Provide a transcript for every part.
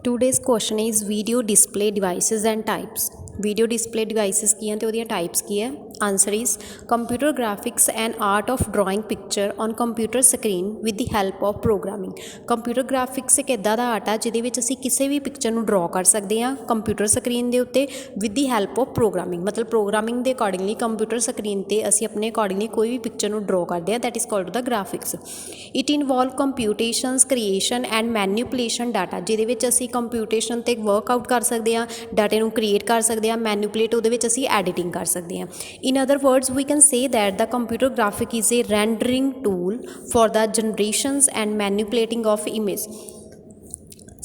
Today's question is video display devices and types. Video display devices ਕੀ हैं ਤੇ ਉਹਦੀਆਂ types ਕੀ ਹੈ? Answer is computer graphics and art of drawing picture on computer screen with the help of programming. Computer graphics ਇੱਕ ਇੱਦਾਂ ਦਾ art ਆ ਜਿਹਦੇ ਵਿੱਚ ਅਸੀਂ ਕਿਸੇ ਵੀ ਪਿਕਚਰ ਨੂੰ ਡਰਾ ਕਰ ਸਕਦੇ ਹਾਂ ਕੰਪਿਊਟਰ ਸਕਰੀਨ ਦੇ ਉੱਤੇ with the help of programming. ਮਤਲਬ ਪ੍ਰੋਗਰਾਮਿੰਗ ਦੇ ਅਕੋਰਡਿੰਗਲੀ ਕੰਪਿਊਟਰ ਸਕਰੀਨ 'ਤੇ ਅਸੀਂ ਆਪਣੇ ਅਕੋਰਡਿੰਗਲੀ ਕੋਈ ਵੀ ਪਿਕਚਰ ਨੂੰ ਡਰਾ ਕਰਦੇ ਹਾਂ, that is called the graphics. It involve computations, creation and manipulation data, ਜਿਹਦੇ ਵਿੱਚ ਅਸੀਂ ਕੰਪਿਊਟੇਸ਼ਨ 'ਤੇ ਵਰਕਆਊਟ ਕਰ ਸਕਦੇ ਹਾਂ, ਡਾਟੇ ਨੂੰ ਕ੍ਰੀਏਟ ਕਰ ਸਕਦੇ ਹਾਂ, ਮੈਨੂਪੂਲੇਟ ਉਹਦੇ ਵਿੱਚ ਅਸੀਂ ਐਡੀਟਿੰਗ ਕਰ ਸਕਦੇ ਹਾਂ. In other words, we can say that the computer graphic is a rendering tool for the generations and manipulating of image.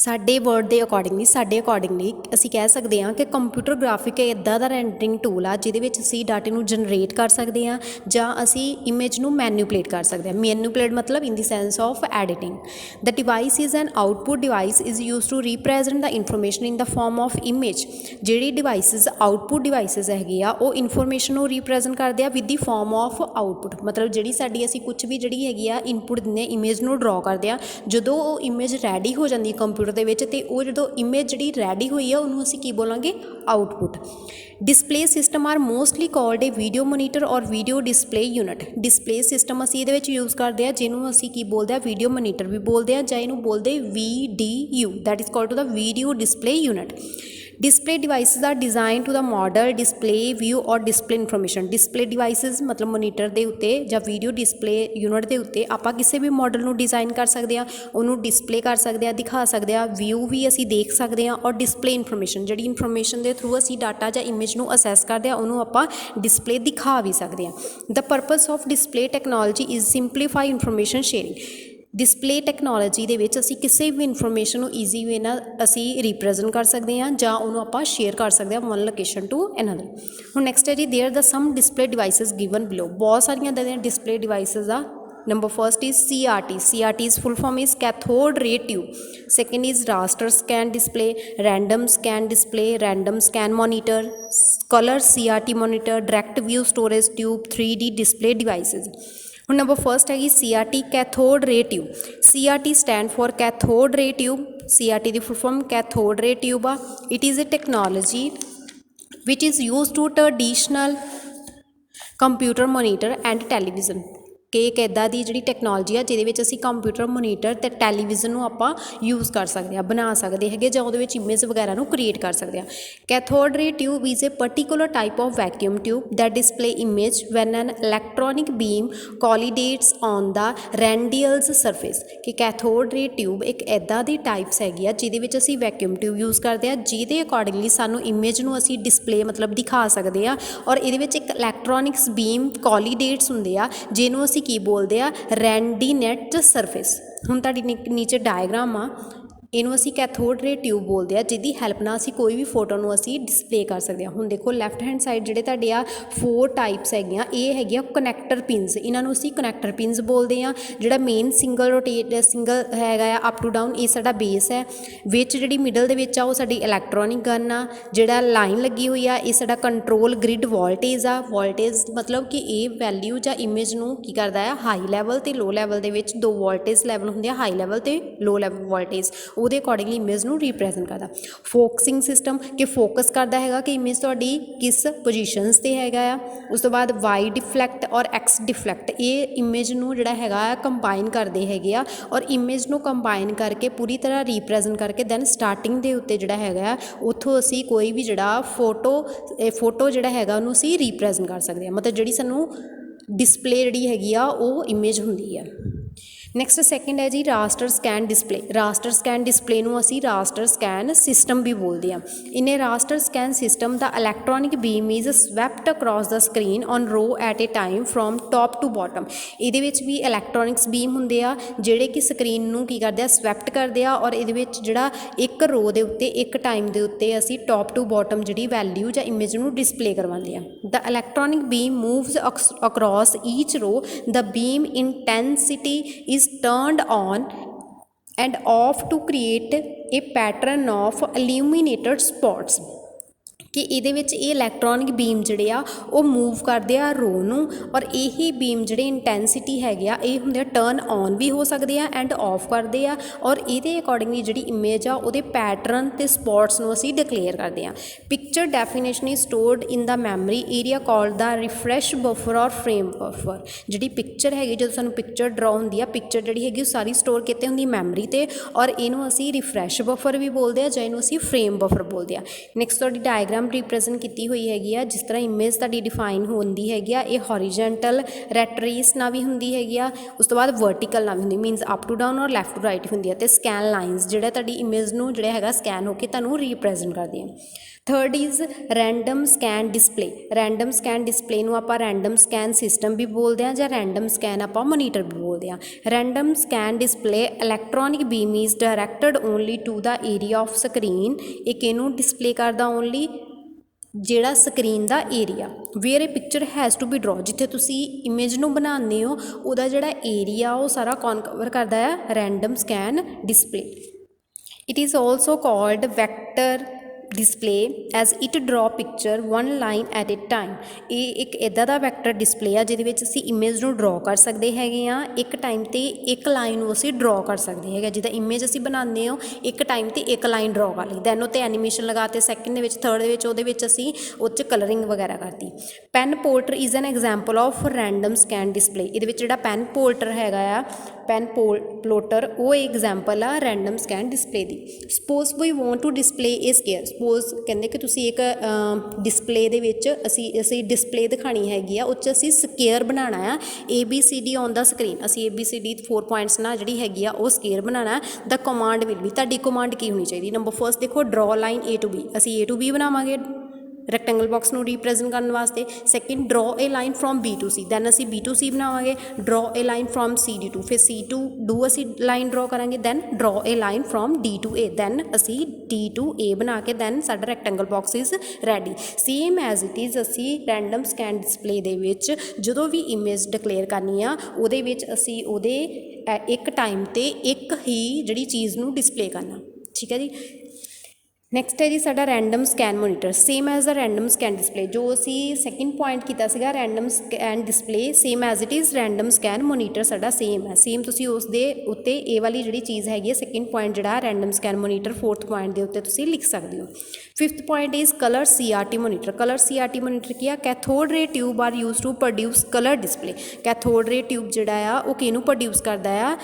ਸਾਡੇ ਵਰਡ ਦੇ ਅਕੋਰਡਿੰਗਲੀ ਅਸੀਂ ਕਹਿ ਸਕਦੇ ਹਾਂ ਕਿ ਕੰਪਿਊਟਰ ਗ੍ਰਾਫਿਕ ਇੱਦਾਂ ਦਾ ਰੈਂਡਰਿੰਗ ਟੂਲ ਆ ਜਿਹਦੇ ਵਿੱਚ ਅਸੀਂ ਡਾਟੇ ਨੂੰ ਜਨਰੇਟ ਕਰ ਸਕਦੇ ਹਾਂ ਜਾਂ ਅਸੀਂ ਇਮੇਜ ਨੂੰ ਮੈਨੂਪੂਲੇਟ ਕਰ ਸਕਦੇ ਹਾਂ. ਮੈਨੂਪੂਲੇਟ ਮਤਲਬ in the sense of editing. The device is an output device is use to represent the information in the form of image. ਜਿਹੜੀ ਡਿਵਾਈਸਿਸ ਆਊਟਪੁੱਟ ਡਿਵਾਈਸਿਸ ਹੈਗੇ ਆ ਉਹ ਇਨਫੋਰਮੇਸ਼ਨ ਨੂੰ ਰੀਪ੍ਰੈਜ਼ੈਂਟ ਕਰਦੇ ਆ with the form of output. ਮਤਲਬ ਜਿਹੜੀ ਸਾਡੀ ਅਸੀਂ ਕੁਛ ਵੀ ਜਿਹੜੀ ਹੈਗੀ ਆ ਇਨਪੁੱਟ ਦਿੰਦੇ ਇਮੇਜ ਨੂੰ ਡਰਾ ਕਰਦੇ ਆ, ਜਦੋਂ ਉਹ ਇਮੇਜ ਰੈਡੀ ਹੋ ਜਾਂਦੀ ਕੰਪਿਊਟਰ ਦੇ ਵਿੱਚ ਅਤੇ ਉਹ ਜਦੋਂ ਇਮੇਜ ਜਿਹੜੀ ਰੈਡੀ ਹੋਈ ਆ ਉਹਨੂੰ ਅਸੀਂ ਕੀ ਬੋਲਾਂਗੇ? Output. Display system are mostly called a video monitor or video display unit. Display system ਅਸੀਂ ਇਹਦੇ ਵਿੱਚ ਯੂਜ਼ ਕਰਦੇ ਹਾਂ ਜਿਹਨੂੰ ਅਸੀਂ ਕੀ ਬੋਲਦੇ ਹਾਂ? ਵੀਡੀਓ ਮੋਨੀਟਰ ਵੀ ਬੋਲਦੇ ਹਾਂ ਜਾਂ ਇਹਨੂੰ ਬੋਲਦੇ VDU, that is called to the video display unit. Display devices are design to the model display view और डिस्प्ले इन्फॉर्मेशन. डिस्प्ले डिवाइसिस मतलब मोनीटर के उत्ते या वीडियो डिस्प्ले यूनिट के उत्ते आप किसी भी मॉडल को डिज़ाइन कर सकते हैं, उन्होंने डिस्प्ले कर सकते हैं, दिखा सकते हैं, व्यू भी असी देख सकते हैं और डिस्प्ले इन्फॉर्मेशन जी इन्फॉर्मेशन के थ्रू असी डाटा या इमेज को असैस करते हैं उन्होंने आप डिस्प्ले दिखा भी सकते हैं. The purpose of display technology is simplify information sharing. Display technology ਦੇ ਵਿੱਚ ਅਸੀਂ ਕਿਸੇ ਵੀ ਇਨਫੋਰਮੇਸ਼ਨ ਨੂੰ ਈਜ਼ੀ ਵੇ ਨਾਲ ਅਸੀਂ ਰਿਪਰੈਜ਼ੈਂਟ ਕਰ ਸਕਦੇ ਹਾਂ ਜਾਂ ਉਹਨੂੰ ਆਪਾਂ ਸ਼ੇਅਰ ਕਰ ਸਕਦੇ ਹਾਂ ਵਨ ਲੋਕੇਸ਼ਨ ਟੂ ਅਨਦਰ. ਹੁਣ ਨੈਕਸਟ ਹੈ ਜੀ there the some display devices given below. ਬਹੁਤ ਸਾਰੀਆਂ ਇੱਦਾਂ ਦੀਆਂ ਡਿਸਪਲੇ ਡਿਵਾਈਸਿਸ ਆ. Number first is CRT. CRT's full form is cathode ray tube. Second is raster scan display, random scan display, random scan monitor, color CRT monitor, direct view storage tube, 3D display devices. ਹੁਣ number first ਹੈਗੀ CRT cathode ray tube. CRT stand for cathode ray tube. CRT ਦੀ full form cathode ray tube ਆ. It is a technology which is use to traditional computer monitor and television. ਕਿ ਇੱਕ ਇੱਦਾਂ ਦੀ ਜਿਹੜੀ technology ਆ ਜਿਹਦੇ ਵਿੱਚ ਅਸੀਂ ਕੰਪਿਊਟਰ ਮੋਨੀਟਰ ਅਤੇ ਟੈਲੀਵਿਜ਼ਨ ਨੂੰ ਆਪਾਂ ਯੂਜ਼ ਕਰ ਸਕਦੇ ਹਾਂ, ਬਣਾ ਸਕਦੇ ਹੈਗੇ ਜਾਂ ਉਹਦੇ ਵਿੱਚ ਇਮੇਜ ਵਗੈਰਾ ਨੂੰ ਕ੍ਰੀਏਟ ਕਰ ਸਕਦੇ ਹਾਂ. Cathode ray tube is a particular type of vacuum tube that display image when an electronic beam collides on the radials surface. ਕਿ ਕੈਥੋਡ ਰੇ ਟਿਊਬ ਇੱਕ ਇੱਦਾਂ ਦੀ ਟਾਈਪਸ ਹੈਗੀ ਆ ਜਿਹਦੇ ਵਿੱਚ ਅਸੀਂ ਵੈਕਿਊਮ ਟਿਊਬ ਯੂਜ਼ ਕਰਦੇ ਹਾਂ ਜਿਹਦੇ ਅਕੋਰਡਿੰਗਲੀ ਸਾਨੂੰ ਇਮੇਜ ਨੂੰ ਅਸੀਂ ਡਿਸਪਲੇ ਮਤਲਬ ਦਿਖਾ ਸਕਦੇ ਹਾਂ ਔਰ ਇਹਦੇ ਵਿੱਚ ਇੱਕ ਇਲੈਕਟ੍ਰੋਨਿਕਸ ਬੀਮ ਕੋਲੀਡੇਟਸ ਹੁੰਦੇ ਆ ਜਿਹਨੂੰ ਅਸੀਂ ਕੀ ਬੋਲਦੇ ਆ? ਰੈਂਡੀਨੈਟ ਸਰਫੇਸ. ਹੁਣ ਤੁਹਾਡੀ ਨੀਚੇ ਡਾਇਗਰਾਮ ਆ, ਇਹਨੂੰ ਅਸੀਂ ਕੈਥੋਡ ਰੇ ਟਿਊਬ ਬੋਲਦੇ ਆ ਜਿਹਦੀ ਹੈਲਪ ਨਾਲ ਅਸੀਂ ਕੋਈ ਵੀ ਫੋਟੋ ਨੂੰ ਅਸੀਂ ਡਿਸਪਲੇ ਕਰ ਸਕਦੇ ਹਾਂ. ਹੁਣ ਦੇਖੋ ਲੈਫਟ ਹੈਂਡ ਸਾਈਡ ਜਿਹੜੇ ਤੁਹਾਡੇ ਆ 4 ਟਾਈਪਸ ਹੈਗੀਆਂ, ਇਹ ਹੈਗੀਆਂ ਕਨੈਕਟਰ ਪਿੰਸ. ਇਹਨਾਂ ਨੂੰ ਅਸੀਂ ਕਨੈਕਟਰ ਪਿੰਸ ਬੋਲਦੇ ਹਾਂ. ਜਿਹੜਾ ਮੇਨ ਸਿੰਗਲ ਹੈਗਾ ਆ ਅਪ ਟੂ ਡਾਊਨ, ਇਹ ਸਾਡਾ ਬੇਸ ਹੈ. ਵਿੱਚ ਜਿਹੜੀ ਮਿਡਲ ਦੇ ਵਿੱਚ ਆ ਉਹ ਸਾਡੀ ਇਲੈਕਟ੍ਰੋਨਿਕ ਗਨ ਆ. ਜਿਹੜਾ ਲਾਈਨ ਲੱਗੀ ਹੋਈ ਆ ਇਹ ਸਾਡਾ ਕੰਟਰੋਲ ਗ੍ਰਿਡ ਵੋਲਟੇਜ ਆ. ਵੋਲਟੇਜ ਮਤਲਬ ਕਿ ਇਹ ਵੈਲਿਊ ਜਾਂ ਇਮੇਜ ਨੂੰ ਕੀ ਕਰਦਾ ਆ? ਹਾਈ ਲੈਵਲ ਅਤੇ ਲੋ ਲੈਵਲ ਦੇ ਵਿੱਚ 2 ਵੋਲਟੇਜ ਲੈਵਲ ਹੁੰਦੇ ਆ, ਹਾਈ ਲੈਵਲ ਅਤੇ ਲੋ ਲੈਵਲ ਵੋਲਟੇਜ. ਉਹਦੇ ਅਕੋਰਡਿੰਗਲੀ ਇਮੇਜ ਨੂੰ ਰੀਪ੍ਰੈਜ਼ੈਂਟ ਕਰਦਾ. ਫੋਕਸਿੰਗ ਸਿਸਟਮ ਕਿ ਫੋਕਸ ਕਰਦਾ ਹੈਗਾ ਕਿ ਇਮੇਜ ਤੁਹਾਡੀ ਕਿਸ ਪੋਜੀਸ਼ਨਸ 'ਤੇ ਹੈਗਾ ਆ. ਉਸ ਤੋਂ ਬਾਅਦ ਵਾਈ ਡਿਫਲੈਕਟ ਔਰ ਐਕਸ ਡਿਫਲੈਕਟ, ਇਹ ਇਮੇਜ ਨੂੰ ਜਿਹੜਾ ਹੈਗਾ ਆ ਕੰਬਾਈਨ ਕਰਦੇ ਹੈਗੇ ਆ ਔਰ ਇਮੇਜ ਨੂੰ ਕੰਬਾਈਨ ਕਰਕੇ ਪੂਰੀ ਤਰ੍ਹਾਂ ਰੀਪ੍ਰੈਜ਼ੈਂਟ ਕਰਕੇ ਦੈਨ ਸਟਾਰਟਿੰਗ ਦੇ ਉੱਤੇ ਜਿਹੜਾ ਹੈਗਾ ਆ ਉੱਥੋਂ ਅਸੀਂ ਕੋਈ ਵੀ ਜਿਹੜਾ ਫੋਟੋ ਜਿਹੜਾ ਹੈਗਾ ਉਹਨੂੰ ਅਸੀਂ ਰੀਪ੍ਰੈਜ਼ੈਂਟ ਕਰ ਸਕਦੇ ਹਾਂ. ਮਤਲਬ ਜਿਹੜੀ ਸਾਨੂੰ ਡਿਸਪਲੇ ਜਿਹੜੀ ਹੈਗੀ ਆ ਉਹ ਇਮੇਜ ਹੁੰਦੀ ਹੈ. ਨੈਕਸਟ ਸੈਕਿੰਡ ਹੈ ਜੀ ਰਾਸਟਰ ਸਕੈਨ ਡਿਸਪਲੇ. ਰਾਸਟਰ ਸਕੈਨ ਡਿਸਪਲੇ ਨੂੰ ਅਸੀਂ ਰਾਸਟਰ ਸਕੈਨ ਸਿਸਟਮ ਵੀ ਬੋਲਦੇ ਹਾਂ. In a raster scan system the electronic beam is swept across the screen on row at a time from top to bottom. ਇਹਦੇ ਵਿੱਚ ਵੀ ਇਲੈਕਟ੍ਰੋਨਿਕਸ ਬੀਮ ਹੁੰਦੇ ਆ ਜਿਹੜੇ ਕਿ ਸਕਰੀਨ ਨੂੰ ਕੀ ਕਰਦੇ ਆ? ਸਵੈਪਟ ਕਰਦੇ ਆ ਔਰ ਇਹਦੇ ਵਿੱਚ ਜਿਹੜਾ ਇੱਕ ਰੋ ਦੇ ਉੱਤੇ ਇੱਕ ਟਾਈਮ ਦੇ ਉੱਤੇ ਅਸੀਂ ਟੋਪ ਟੂ ਬੋਟਮ ਜਿਹੜੀ ਵੈਲਿਊ ਜਾਂ ਇਮੇਜ ਨੂੰ ਡਿਸਪਲੇ ਕਰਵਾਉਂਦੇ ਆ. The electronic beam moves across each row. The beam intensity is turned on and off to create a pattern of illuminated spots. ਕਿ ਇਹਦੇ ਵਿੱਚ ਇਹ ਇਲੈਕਟ੍ਰੋਨਿਕ ਬੀਮ ਜਿਹੜੇ ਆ ਉਹ ਮੂਵ ਕਰਦੇ ਆ ਰੋ ਨੂੰ, ਔਰ ਇਹੀ ਬੀਮ ਜਿਹੜੇ ਇੰਟੈਂਸਿਟੀ ਹੈਗੇ ਆ ਇਹ ਹੁੰਦੇ ਆ ਟਰਨ ਔਨ ਵੀ ਹੋ ਸਕਦੇ ਆ ਐਂਡ ਆਫ ਕਰਦੇ ਆ, ਔਰ ਇਹਦੇ ਅਕੋਰਡਿੰਗਲੀ ਜਿਹੜੀ ਇਮੇਜ ਆ ਉਹਦੇ ਪੈਟਰਨ ਤੇ ਸਪੌਟਸ ਨੂੰ ਅਸੀਂ ਡਿਕਲੇਅਰ ਕਰਦੇ ਆ। Picture definition is stored in the memory area called the refresh buffer ਔਰ ਫਰੇਮ ਬਫਰ। ਜਿਹੜੀ ਪਿਕਚਰ ਹੈਗੀ, ਜਦੋਂ ਸਾਨੂੰ ਪਿਕਚਰ ਡਰਾ ਹੁੰਦੀ ਆ, ਪਿਕਚਰ ਜਿਹੜੀ ਹੈਗੀ ਉਹ ਸਾਰੀ ਸਟੋਰ ਕਿਤੇ ਹੁੰਦੀ ਮੈਮਰੀ ਤੇ, ਔਰ ਇਹਨੂੰ ਅਸੀਂ ਰਿਫਰੈਸ਼ ਬਫਰ ਵੀ ਬੋਲਦੇ ਆ ਜਾਂ ਇਹਨੂੰ ਅਸੀਂ ਫਰੇਮ ਬਫਰ ਬੋਲਦੇ ਆ। ਨੈਕਸਟ ਤੁਹਾਡੀ ਡਾਇਗਰਾਮ ਰਿਪਰੈਜ਼ੈਂਟ ਕੀਤੀ ਹੋਈ ਹੈਗੀ ਆ, ਜਿਸ ਤਰ੍ਹਾਂ ਇਮੇਜ ਤੁਹਾਡੀ ਡਿਫਾਈਨ ਹੁੰਦੀ ਹੈਗੀ ਆ, ਇਹ ਹੌਰੀਜੈਂਟਲ ਰੈਟ ਰੇਸ ਨਾਲ ਵੀ ਹੁੰਦੀ ਹੈਗੀ ਆ, ਉਸ ਤੋਂ ਬਾਅਦ ਵਰਟੀਕਲ ਨਾਲ ਵੀ ਹੁੰਦੀ, ਮੀਨਸ ਅਪ ਟੂ ਡਾਊਨ ਔਰ ਲੈਫਟ ਟੂ ਰਾਈਟ ਹੁੰਦੀ ਹੈ, ਅਤੇ ਸਕੈਨ ਲਾਈਨਸ ਜਿਹੜਾ ਤੁਹਾਡੀ ਇਮੇਜ ਨੂੰ ਜਿਹੜਾ ਹੈਗਾ ਸਕੈਨ ਹੋ ਕੇ ਤੁਹਾਨੂੰ ਰਿਪਰੈਜ਼ੈਂਟ ਕਰਦੇ ਆ। Third is random scan display. Random scan display ਨੂੰ ਆਪਾਂ ਰੈਂਡਮ ਸਕੈਨ ਸਿਸਟਮ ਵੀ ਬੋਲਦੇ ਹਾਂ ਜਾਂ ਰੈਂਡਮ ਸਕੈਨ ਆਪਾਂ ਮੋਨੀਟਰ ਵੀ ਬੋਲਦੇ ਹਾਂ। Random scan display electronic beam is directed only to the area of screen. ਇਹ ਕਿਹਨੂੰ ਡਿਸਪਲੇ ਕਰਦਾ? ਓਨਲੀ ਜਿਹੜਾ ਸਕਰੀਨ ਦਾ area, where a picture has to be draw, ਜਿੱਥੇ ਤੁਸੀਂ ਇਮੇਜ ਨੂੰ ਬਣਾਉਂਦੇ ਹੋ ਉਹਦਾ ਜਿਹੜਾ ਏਰੀਆ ਉਹ ਸਾਰਾ ਕੌਣ ਕਵਰ ਕਰਦਾ ਹੈ? Random scan display. It is also called vector display as it draw picture one line at a time. ਇਹ ਇੱਕ ਇੱਦਾਂ ਦਾ ਵੈਕਟਰ ਡਿਸਪਲੇ ਆ ਜਿਹਦੇ ਵਿੱਚ ਅਸੀਂ ਇਮੇਜ ਨੂੰ ਡਰੋ ਕਰ ਸਕਦੇ ਹੈਗੇ ਆ, ਇੱਕ ਟਾਈਮ 'ਤੇ ਇੱਕ ਲਾਈਨ ਨੂੰ ਅਸੀਂ ਡਰੋ ਕਰ ਸਕਦੇ ਹੈਗੇ। ਜਿੱਦਾਂ ਇਮੇਜ ਅਸੀਂ ਬਣਾਉਂਦੇ ਹੋ ਇੱਕ ਟਾਈਮ 'ਤੇ ਇੱਕ ਲਾਈਨ ਡਰੋ ਕਰ ਲਈ, ਦੈਨ ਉਹ 'ਤੇ ਐਨੀਮੇਸ਼ਨ ਲਗਾ ਤੇ ਸੈਕਿੰਡ ਦੇ ਵਿੱਚ, ਥਰਡ ਦੇ ਵਿੱਚ ਉਹਦੇ ਵਿੱਚ ਅਸੀਂ ਉਹ 'ਚ ਕਲਰਿੰਗ ਵਗੈਰਾ ਕਰਤੀ। Pen plotter is an example of random scan display. ਇਹਦੇ ਵਿੱਚ ਜਿਹੜਾ ਪੈਨ ਪੋਰਟਰ ਹੈਗਾ ਆ, ਪੈਨ ਪਲੋਟਰ, ਉਹ ਐਗਜ਼ਾਮਪਲ ਆ ਰੈਂਡਮ ਸਕੈਨ ਡਿਸਪਲੇ ਦੀ। Suppose we want to display a square. Suppose ਕਹਿੰਦੇ ਕਿ ਤੁਸੀਂ ਇੱਕ ਡਿਸਪਲੇ ਦੇ ਵਿੱਚ ਅਸੀਂ ਡਿਸਪਲੇ ਦਿਖਾਣੀ ਹੈਗੀ ਆ, ਉਹ 'ਚ ਅਸੀਂ ਸਕੇਅਰ ਬਣਾਉਣਾ ਆ, ABCD ਔਨ ਦਾ ਸਕਰੀਨ। ਅਸੀਂ ABCD 4 ਪੁਆਇੰਟਸ ਨਾਲ ਜਿਹੜੀ ਹੈਗੀ ਆ ਉਹ ਸਕੇਅਰ ਬਣਾਉਣਾ। ਦਾ ਕਮਾਂਡ ਵਿਲ ਵੀ, ਤੁਹਾਡੀ ਕਮਾਂਡ ਕੀ ਹੋਣੀ ਚਾਹੀਦੀ? ਨੰਬਰ ਫਸਟ ਦੇਖੋ, draw line A to B। ਅਸੀਂ A to B ਬਣਾਵਾਂਗੇ ਰੈਕਟੈਂਗਲ ਬਾਕਸ ਨੂੰ ਰਿਪਰੈਜ਼ੈਂਟ ਕਰਨ ਵਾਸਤੇ। Second, draw a line from B to C। Then ਅਸੀਂ B to C ਬਣਾਵਾਂਗੇ। Draw a line from C to D, ਫਿਰ C to D ਅਸੀਂ line draw ਕਰਾਂਗੇ। Then draw a line from D to A, then ਅਸੀਂ D to A ਬਣਾ ਕੇ then ਸਾਡਾ rectangle box is ready. Same as it is ਅਸੀਂ random scan display ਦੇ ਵਿੱਚ ਜਦੋਂ ਵੀ ਇਮੇਜ ਡਿਕਲੇਅਰ ਕਰਨੀ ਆ, ਉਹਦੇ ਵਿੱਚ ਅਸੀਂ ਉਹਦੇ ਇੱਕ ਟਾਈਮ 'ਤੇ ਇੱਕ ਹੀ ਜਿਹੜੀ ਚੀਜ਼ ਨੂੰ ਡਿਸਪਲੇ ਕਰਨਾ। ਠੀਕ ਹੈ ਜੀ। ਨੈਕਸਟ ਹੈ ਜੀ ਸਾਡਾ random scan monitor, same as ਦਾ ਰੈਂਡਮ ਸਕੈਨ ਡਿਸਪਲੇ। ਜੋ ਅਸੀਂ ਸੈਕਿੰਡ ਪੁਆਇੰਟ ਕੀਤਾ ਸੀਗਾ random scan display, same as it is random scan monitor ਸਾਡਾ ਸੇਮ ਹੈ। ਸੇਮ ਤੁਸੀਂ ਉਸ ਦੇ ਉੱਤੇ ਇਹ ਵਾਲੀ ਜਿਹੜੀ ਚੀਜ਼ ਹੈਗੀ ਹੈ, ਸੈਕਿੰਡ ਪੁਆਇੰਟ ਜਿਹੜਾ random scan monitor, fourth point ਦੇ ਉੱਤੇ ਤੁਸੀਂ ਲਿਖ ਸਕਦੇ ਹੋ। Fifth point is colour CRT monitor. Colour CRT monitor ਕੀ ਆ? Cathode ray tube are use to produce colour display. Cathode ray tube ਜਿਹੜਾ ਆ ਉਹ ਕਿਹਨੂੰ ਪ੍ਰੋਡਿਊਸ ਕਰਦਾ ਆ?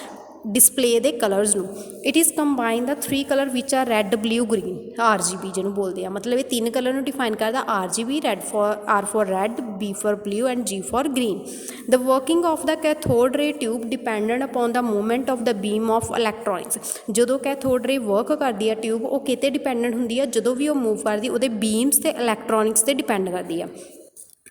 ਡਿਸਪਲੇ ਦੇ ਕਲਰਸ ਨੂੰ। ਇਟ ਇਜ਼ ਕੰਬਾਈਨ ਦਾ 3 ਕਲਰ ਵਿਚ ਆ ਰੈੱਡ, ਬਲਿਊ, ਗ੍ਰੀਨ, RGB ਜਿਹਨੂੰ ਬੋਲਦੇ ਆ। ਮਤਲਬ ਇਹ 3 ਕਲਰ ਨੂੰ ਡਿਫਾਈਨ ਕਰਦਾ, RGB, R for red, B for blue and G for green। The working of the cathode ray tube dependent upon the movement of the beam of electronics। ਜਦੋਂ ਕੈਥੋਡ ਰੇ work ਕਰਦੀ ਆ ਟਿਊਬ, ਉਹ ਕਿਤੇ dependent ਹੁੰਦੀ ਆ? ਜਦੋਂ ਵੀ ਉਹ ਮੂਵ ਕਰਦੀ ਉਹਦੇ ਬੀਮਸ ਤੇ ਇਲੈਕਟ੍ਰੋਨਿਕਸ ਤੇ ਡਿਪੈਂਡ ਕਰਦੀ ਆ।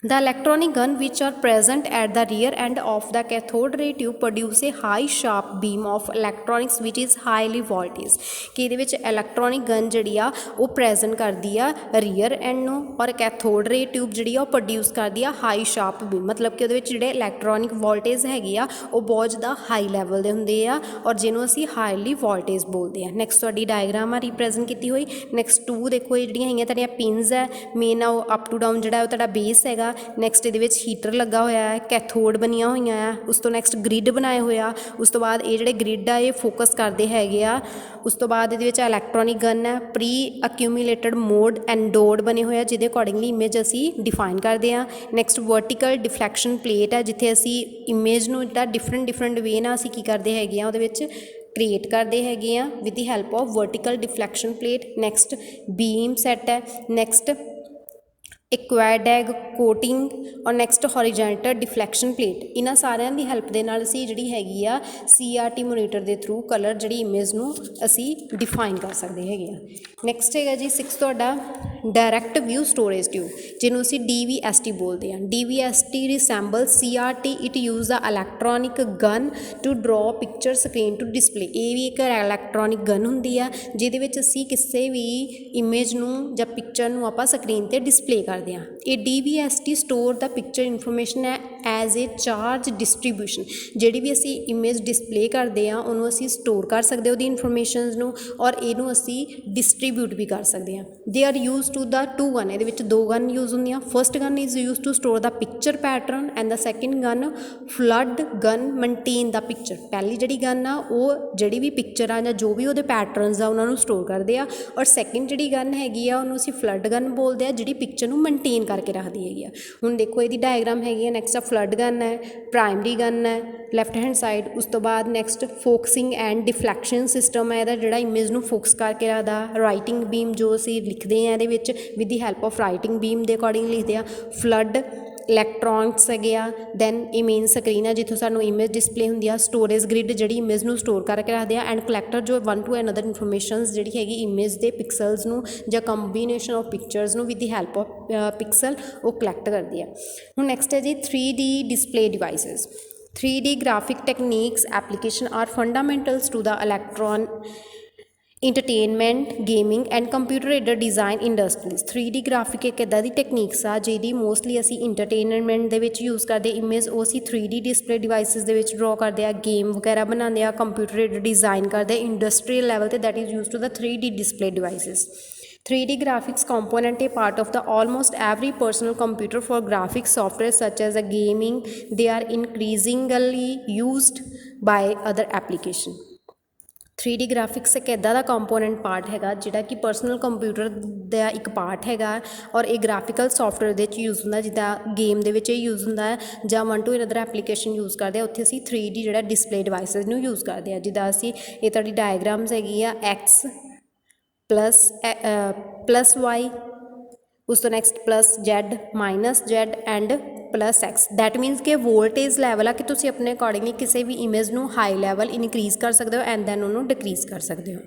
The electronic gun which are present at the rear end of the cathode ray tube produce a high sharp beam of electronics which is highly voltage। ਕਿ ਇਹਦੇ ਵਿੱਚ ਇਲੈਕਟ੍ਰੋਨਿਕ ਗਨ ਜਿਹੜੀ ਆ ਉਹ ਪ੍ਰੈਜ਼ੈਂਟ ਕਰਦੀ ਆ ਰੀਅਰ ਐਂਡ ਨੂੰ, ਔਰ ਕੈਥੋਡ ਰੇ ਟਿਊਬ ਜਿਹੜੀ ਆ ਉਹ ਪ੍ਰੋਡਿਊਸ ਕਰਦੀ ਆ ਹਾਈ ਸ਼ਾਰਪ ਬੀਮ। ਮਤਲਬ ਕਿ ਉਹਦੇ ਵਿੱਚ ਜਿਹੜੇ ਇਲੈਕਟ੍ਰੋਨਿਕ ਵੋਲਟੇਜ ਹੈਗੀ ਆ ਉਹ ਬਹੁਤ ਜ਼ਿਆਦਾ ਹਾਈ ਲੈਵਲ ਦੇ ਹੁੰਦੇ ਆ, ਔਰ ਜਿਹਨੂੰ ਅਸੀਂ ਹਾਈਲੀ ਵੋਲਟੇਜ ਬੋਲਦੇ ਆ। ਨੈਕਸਟ ਤੁਹਾਡੀ ਡਾਇਗਰਾਮ ਆ ਰਿਪਰੈਜ਼ੈਂਟ ਕੀਤੀ ਹੋਈ। ਨੈਕਸਟ 2 ਦੇਖੋ, ਇਹ ਜਿਹੜੀਆਂ ਹੈਗੀਆਂ ਤੁਹਾਡੀਆਂ ਪਿੰਸ ਹੈ, ਮੇਨ ਆ ਉਹ ਅਪ ਟੂ ਡਾਊਨ ਜਿਹੜਾ ਉਹ ਤੁਹਾਡਾ ਬੇਸ ਹੈਗਾ। ਨੈਕਸਟ ਇਹਦੇ ਵਿੱਚ ਹੀਟਰ ਲੱਗਾ ਹੋਇਆ ਹੈ, ਕੈਥੋਡ ਬਣੀਆਂ ਹੋਈਆਂ ਆ, ਉਸ ਤੋਂ ਨੈਕਸਟ ਗ੍ਰਿਡ ਬਣਾਏ ਹੋਇਆ। ਉਸ ਤੋਂ ਬਾਅਦ ਇਹ ਜਿਹੜੇ ਗ੍ਰਿਡ ਆ ਇਹ ਫੋਕਸ ਕਰਦੇ ਹੈਗੇ ਆ। ਉਸ ਤੋਂ ਬਾਅਦ ਇਹਦੇ ਵਿੱਚ ਇਲੈਕਟ੍ਰੋਨਿਕ ਗਨ ਹੈ, ਪ੍ਰੀ ਅਕਿਊਮੂਲੇਟਡ ਮੋਡ ਐਂਡ ਡੋਡ ਬਣੇ ਹੋਏ ਆ, ਜਿਹਦੇ ਅਕੋਰਡਿੰਗਲੀ ਇਮੇਜ ਅਸੀਂ ਡਿਫਾਈਨ ਕਰਦੇ ਹਾਂ। ਨੈਕਸਟ ਵਰਟੀਕਲ ਡਿਫਲੈਕਸ਼ਨ ਪਲੇਟ ਹੈ, ਜਿੱਥੇ ਅਸੀਂ ਇਮੇਜ ਨੂੰ ਜਿਹੜਾ ਡਿਫਰੈਂਟ ਵੇ ਨਾਲ ਅਸੀਂ ਕੀ ਕਰਦੇ ਹੈਗੇ ਆ, ਉਹਦੇ ਵਿੱਚ ਕ੍ਰੀਏਟ ਕਰਦੇ ਹੈਗੇ ਆ with the help of vertical deflection plate. Next beam set ਹੈ, ਨੈਕਸਟ ਇਕੁਐਡੈਗ ਕੋਟਿੰਗ, ਔਰ ਨੈਕਸਟ ਹੌਰੀਜੈਂਟਲ ਡਿਫਲੈਕਸ਼ਨ ਪਲੇਟ। ਇਹਨਾਂ ਸਾਰਿਆਂ ਦੀ ਹੈਲਪ ਦੇ ਨਾਲ ਅਸੀਂ ਜਿਹੜੀ ਹੈਗੀ ਆ CRT ਮੋਨੀਟਰ ਦੇ ਥਰੂ ਕਲਰ ਜਿਹੜੀ ਇਮੇਜ ਨੂੰ ਅਸੀਂ ਡਿਫਾਈਨ ਕਰ ਸਕਦੇ ਹੈਗੇ ਆ। ਨੈਕਸਟ ਹੈਗਾ ਜੀ 6 ਤੁਹਾਡਾ ਡਾਇਰੈਕਟ ਵਿਊ ਸਟੋਰੇਜ ਟਿਊਬ, ਜਿਹਨੂੰ ਅਸੀਂ DVST ਬੋਲਦੇ ਹਾਂ। DVST resemble CRT, it use the electronic gun to draw picture screen to display. ਇਹ ਵੀ ਇੱਕ ਇਲੈਕਟ੍ਰੋਨਿਕ ਗਨ ਹੁੰਦੀ ਆ ਜਿਹਦੇ ਵਿੱਚ ਅਸੀਂ ਕਿਸੇ ਵੀ ਇਮੇਜ ਨੂੰ ਜਾਂ ਪਿਕਚਰ ਨੂੰ ਆਪਾਂ ਸਕਰੀਨ 'ਤੇ ਡਿਸਪਲੇ ਕਰਦੇ ਹਾਂ। ਇਹ DVST store the picture information ਹੈ ਐਜ਼ ਏ ਚਾਰਜ ਡਿਸਟਰੀਬਿਊਸ਼ਨ। ਜਿਹੜੀ ਵੀ ਅਸੀਂ ਇਮੇਜ ਡਿਸਪਲੇ ਕਰਦੇ ਹਾਂ ਉਹਨੂੰ ਅਸੀਂ ਸਟੋਰ ਕਰ ਸਕਦੇ ਉਹਦੀ ਇਨਫੋਰਮੇਸ਼ਨਸ ਨੂੰ, ਔਰ ਇਹਨੂੰ ਅਸੀਂ ਡਿਸਟਰੀਬਿਊਟ ਵੀ ਕਰ ਸਕਦੇ ਹਾਂ। They are use to the two gun, ਇਹਦੇ ਵਿੱਚ ਦੋ ਗਨ ਯੂਜ਼ ਹੁੰਦੀਆਂ। First gun is use to store the picture pattern and the second gun flood gun maintain the picture. ਪਹਿਲੀ ਜਿਹੜੀ ਗਨ ਆ ਉਹ ਜਿਹੜੀ ਵੀ ਪਿਕਚਰ ਆ ਜਾਂ ਜੋ ਵੀ ਉਹਦੇ ਪੈਟਰਨਸ ਆ ਉਹਨਾਂ ਨੂੰ ਸਟੋਰ ਕਰਦੇ ਆ, ਔਰ ਸੈਕਿੰਡ ਜਿਹੜੀ ਗਨ ਹੈਗੀ ਆ ਉਹਨੂੰ ਅਸੀਂ ਫਲੱਡ ਗਨ ਬੋਲਦੇ ਆ, ਜਿਹੜੀ ਪਿਕਚਰ ਨੂੰ ਮੇਨਟੇਨ ਕਰਕੇ ਰੱਖਦੀ ਹੈਗੀ ਆ। ਹੁਣ ਦੇਖੋ ਇਹਦੀ ਡਾਇਗਰਾਮ ਹੈਗੀ ਆ। ਨੈਕਸਟ ਆ ਫਲੱਡ ਗਨ ਹੈ, ਪ੍ਰਾਇਮਰੀ ਗਨ ਹੈ ਲੈਫਟ ਹੈਂਡ ਸਾਈਡ। ਉਸ ਤੋਂ ਬਾਅਦ ਨੈਕਸਟ ਫੋਕਸਿੰਗ ਐਂਡ ਡਿਫਲੈਕਸ਼ਨ ਸਿਸਟਮ ਹੈ ਇਹਦਾ, ਜਿਹੜਾ ਇਮੇਜ ਨੂੰ ਫੋਕਸ ਕਰਕੇ ਰੱਖਦਾ। ਰਾਈਟਿੰਗ ਬੀਮ ਜੋ ਅਸੀਂ ਲਿਖਦੇ ਹਾਂ ਇਹਦੇ ਵਿੱਚ with the help of writing beam ਦੇ ਅਕੋਰਡਿੰਗ ਲਿਖਦੇ ਆ। ਫਲੱਡ ਇਲੈਕਟ੍ਰੋਨਿਕਸ ਹੈਗੇ ਆ। ਦੈਨ ਇਹ ਮੇਨ ਸਕਰੀਨ ਆ ਜਿੱਥੋਂ ਸਾਨੂੰ ਇਮੇਜ ਡਿਸਪਲੇ ਹੁੰਦੀ ਆ। ਸਟੋਰੇਜ ਗ੍ਰਿਡ ਜਿਹੜੀ ਇਮੇਜ ਨੂੰ ਸਟੋਰ ਕਰਕੇ ਰੱਖਦੇ ਆ। ਐਂਡ ਕਲੈਕਟਰ ਜੋ ਵਨ ਟੂ ਅਨਦਰ ਇਨਫੋਰਮੇਸ਼ਨਸ ਜਿਹੜੀ ਹੈਗੀ ਇਮੇਜ ਦੇ ਪਿਕਸਲਸ ਨੂੰ ਜਾਂ ਕੰਬੀਨੇਸ਼ਨ ਆਫ ਪਿਕਚਰਸ ਨੂੰ with the help of pixel ਉਹ ਕਲੈਕਟ ਕਰਦੀ ਆ। ਹੁਣ ਨੈਕਸਟ ਹੈ ਜੀ 3D display devices. 3D graphic techniques application are fundamentals to the entertainment, gaming and computer aided design industries. 3D graphic ਇੱਕ ਇੱਦਾਂ ਦੀ ਟੈਕਨੀਕਸ ਆ ਜਿਹਦੀ ਮੋਸਟਲੀ ਅਸੀਂ ਇੰਟਰਟੇਨਮੈਂਟ ਦੇ ਵਿੱਚ ਯੂਜ਼ ਕਰਦੇ। ਇਮੇਜ ਉਹ ਅਸੀਂ 3D ਡਿਸਪਲੇ ਡਿਵਾਈਸਿਸ ਦੇ ਵਿੱਚ ਡਰੋ ਕਰਦੇ ਆ, ਗੇਮ ਵਗੈਰਾ ਬਣਾਉਂਦੇ ਆ, ਕੰਪਿਊਟਰ ਏਡਡ ਡਿਜ਼ਾਈਨ ਕਰਦੇ ਇੰਡਸਟਰੀਅਲ ਲੈਵਲ 'ਤੇ। That is use to the 3D display devices. 3D graphics component a part of the almost every personal computer for graphics software such as a gaming. They are increasingly used by other application. 3D graphics ਇੱਕ ਇੱਦਾਂ ਦਾ component part ਹੈਗਾ ਜਿਹੜਾ ਕਿ personal computer ਦਾ ਇੱਕ part ਹੈਗਾ, ਔਰ ਇਹ graphical software ਦੇ ਵਿੱਚ ਯੂਜ਼ ਹੁੰਦਾ। ਜਿੱਦਾਂ ਗੇਮ ਦੇ ਵਿੱਚ ਇਹ ਯੂਜ਼ ਹੁੰਦਾ ਹੈ ਜਾਂ one two another application use ਕਰਦੇ ਆ, ਉੱਥੇ ਅਸੀਂ 3D ਜਿਹੜਾ ਡਿਸਪਲੇ ਡਿਵਾਈਸਿਸ ਨੂੰ ਯੂਜ਼ ਕਰਦੇ ਆ। ਜਿੱਦਾਂ ਅਸੀਂ ਇਹ ਤੁਹਾਡੀ ਡਾਇਗਰਾਮਸ ਹੈਗੀ ਆ X plus Y, ਉਸ ਤੋਂ next +Z -Z and +X। That means ਕਿ ਵੋਲਟੇਜ ਲੈਵਲ ਆ ਕਿ ਤੁਸੀਂ ਆਪਣੇ ਅਕੋਰਡਿੰਗਲੀ ਕਿਸੇ ਵੀ ਇਮੇਜ ਨੂੰ ਹਾਈ ਲੈਵਲ ਇਨਕਰੀਜ਼ ਕਰ ਸਕਦੇ ਹੋ ਐਂਡ ਦੈਨ ਉਹਨੂੰ ਡਿਕਰੀਜ਼ ਕਰ ਸਕਦੇ ਹੋ।